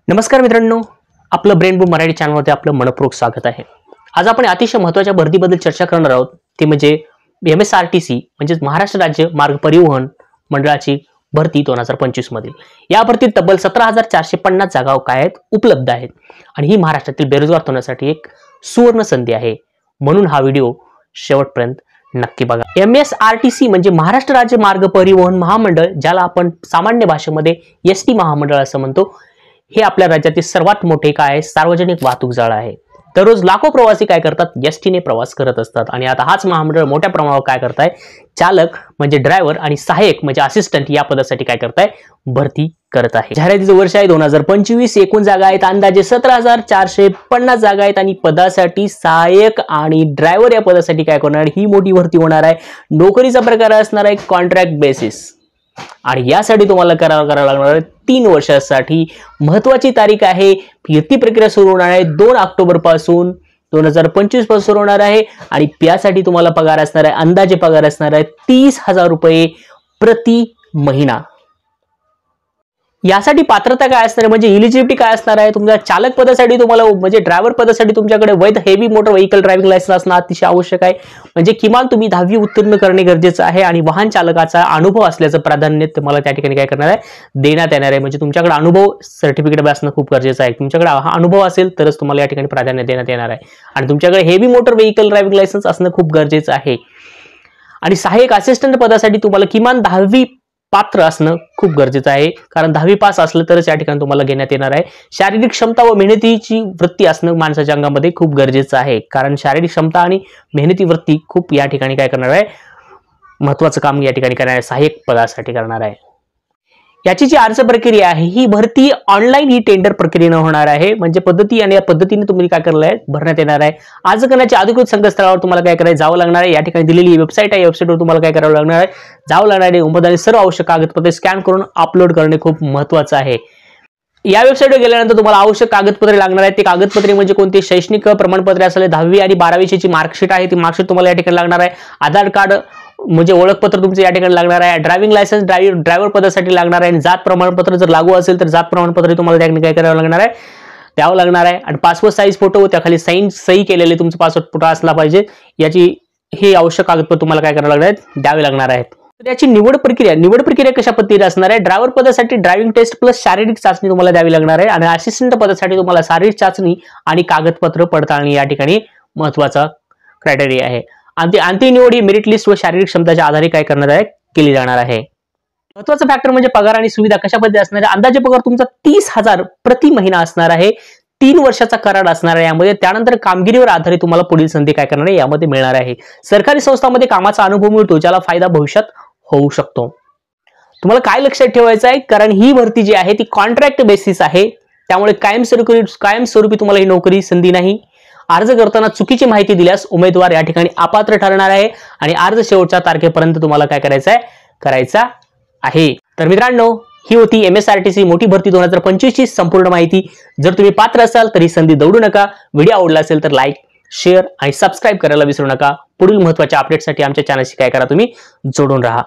नमस्कार मित्रांनो, आपलं ब्रेन बूम मराठी चॅनलमध्ये आपलं मनपूर्वक स्वागत आहे। आज आपण अतिशय महत्त्वाच्या भरतीबद्दल चर्चा करणार आहोत, ते म्हणजे MSRTC म्हणजे महाराष्ट्र राज्य मार्ग परिवहन मंडळाची भरती 2025 मधील। या भरतीत तब्बल 17,450 जागा काय आहेत उपलब्ध आहेत आणि ही महाराष्ट्रातील बेरोजगार तरुणांसाठी एक सुवर्ण संधी आहे। म्हणून हा व्हिडिओ शेवटपर्यंत नक्की बघा। MSRTC म्हणजे महाराष्ट्र राज्य मार्ग परिवहन महामंडळ, ज्याला आपण सामान्य भाषेमध्ये ST महामंडळ असं म्हणतो। हे आपल्या राज्यातील सर्वात मोठे काय सार्वजनिक वाहतूक जाळ आहे। दररोज लाखो प्रवासी काय करतात, एसटी ने प्रवास करत असतात आणि आता हाच महामंडळ मोठ्या प्रमाणावर काय करताय, चालक म्हणजे ड्रायव्हर आणि सहाय्यक म्हणजे असिस्टंट या पदासाठी काय करताय, भरती करत आहे। जाहिरातीचं वर्ष आहे 2025। एकूण जागा आहेत अंदाजे 17,450 जागा आहेत आणि पदासाठी सहाय्यक आणि ड्रायव्हर या पदासाठी काय करणार, ही मोठी भरती होणार आहे। नोकरीचा प्रकार असणार आहे कॉन्ट्रॅक्ट बेसिस आणि यासाठी तुम्हाला करावं लागणार आहे 3 वर्षांसाठी। महत्त्वाची तारीख आहे, भरती प्रक्रिया सुरू होणार आहे 2 ऑक्टोबर पासून 2025 पासून सुरू होणार आहे आणि यासाठी तुम्हाला पगार असणार आहे, अंदाजे पगार असणार आहे 30,000 रुपये प्रति महिना। यासाठी पात्रता काय असणार म्हणजे इलिजिबिलिटी काय असणार आहे, तुमच्या चालक पदासाठी तुम्हाला म्हणजे ड्रायव्हर पदासाठी तुमच्याकडे वैध heavy motor vehicle driving licence असणं अतिशय आवश्यक आहे। म्हणजे किमान तुम्ही 10वी उत्तीर्ण करणे गरजेचं आहे आणि वाहन चालकाचा अनुभव असल्याचं प्राधान्य तुम्हाला त्या ठिकाणी काय करणार आहे, देण्यात येणार आहे। म्हणजे तुमच्याकडे अनुभव सर्टिफिकेट असणं खूप गरजेचं आहे। तुमच्याकडे हा अनुभव असेल तरच तुम्हाला या ठिकाणी प्राधान्य देण्यात येणार आहे आणि तुमच्याकडे heavy motor vehicle driving licence असणं खूप गरजेचं आहे। आणि सहाय्यक असिस्टंट पदासाठी तुम्हाला किमान 10वी पात्र असणं खूप गरजेचं आहे, कारण 10वी पास असलं तरच या ठिकाणी तुम्हाला घेण्यात येणार आहे। शारीरिक क्षमता व मेहनतीची वृत्ती असणं माणसाच्या अंगामध्ये खूप गरजेचं आहे, कारण शारीरिक क्षमता आणि मेहनती वृत्ती खूप या ठिकाणी काय करणार आहे, महत्त्वाचं काम या ठिकाणी करणार आहे, सहाय्यक पदासाठी करणार आहे। याची जी अर्ज प्रक्रिया आहे, ही भरती ऑनलाईन ही टेंडर प्रक्रियेने होणार आहे। म्हणजे पद्धती आणि या पद्धतीने तुम्ही काय करलाय, भरण्यात येणार आहे। अर्ज करण्याच्या अधिकृत संकेतस्थळावर तुम्हाला काय करायचं, जावं लागणार आहे। या ठिकाणी दिलेली वेबसाईट आहे, वेबसाईटवर तुम्हाला काय करावं लागणार आहे, जावं लागणार आहे। उमेदवारांनी सर्व आवश्यक कागदपत्रे स्कॅन करून अपलोड करणे खूप महत्त्वाचं आहे। या वेबसाईटवर गेल्यानंतर तुम्हाला आवश्यक कागदपत्रे लागणार आहेत। ते कागदपत्रे म्हणजे कोणते, शैक्षणिक प्रमाणपत्रे असेल, 10वी आणि 12वीची मार्कशीट आहे, ती मार्कशीट तुम्हाला या ठिकाणी लागणार आहे। आधार कार्ड म्हणजे ओळखपत्र तुमचं या ठिकाणी लागणार आहे। ड्रायव्हिंग लायसन्स ड्रायव्हर पदासाठी लागणार आहे। जात प्रमाणपत्र जर लागू असेल तर जात प्रमाणपत्र तुम्हाला त्या ठिकाणी काय करावं लागणार आहे, द्यावं लागणार आहे। आणि पासपोर्ट साईज फोटो, त्याखाली सही केलेले तुमचं पासपोर्ट फोटो असला पाहिजे। याची हे आवश्यक कागदपत्र तुम्हाला काय करावं लागणार आहेत, द्यावे लागणार आहेत। तर याची निवड प्रक्रिया कशा पद्धतीने असणार आहे, ड्रायव्हर पदासाठी ड्रायव्हिंग टेस्ट प्लस शारीरिक चाचणी तुम्हाला द्यावी लागणार आहे आणि असिस्टंट पदासाठी तुम्हाला शारीरिक चाचणी आणि कागदपत्र पडताळणी या ठिकाणी महत्त्वाचा क्रायटेरिया आहे। आणि अंतिम निवड ही मेरिट लिस्ट व शारीरिक क्षमतेच्या आधारे काय करणार आहे, केली जाणार आहे। महत्त्वाचा फॅक्टर म्हणजे पगार आणि सुविधा कशा पद्धतीने असणार आहे। अंदाजे पगार तुमचा 30,000 प्रति महिना असणार आहे। 3 वर्षाचा करार असणार आहे यामध्ये। त्यानंतर कामगिरीवर आधारित तुम्हाला पुढील संधी काय करणार आहे, यामध्ये मिळणार आहे। सरकारी संस्थांमध्ये कामाचा अनुभव मिळतो, ज्याला फायदा भविष्यात होऊ शकतो। तुम्हाला काय लक्षात ठेवायचं आहे, कारण ही भरती जी आहे ती कॉन्ट्रॅक्ट बेसिस आहे, त्यामुळे कायमस्वरूपी तुम्हाला ही नोकरी संधी नाही। अर्ज करताना चुकीची माहिती दिल्यास उमेदवार या ठिकाणी अपात्र ठरणार आहे आणि अर्ज शेवटच्या तारखेपर्यंत तुम्हाला काय करायचा आहे। तर मित्रांनो, ही होती MSRTC मोठी भरती 2025 ची संपूर्ण माहिती। जर तुम्ही पात्र असाल तर ही संधी दौडू नका। व्हिडिओ आवडला असेल तर लाईक, शेअर आणि सबस्क्राईब करायला विसरू नका। पुढील महत्त्वाच्या अपडेटसाठी आमच्या चॅनलशी काय करा, तुम्ही जोडून राहा।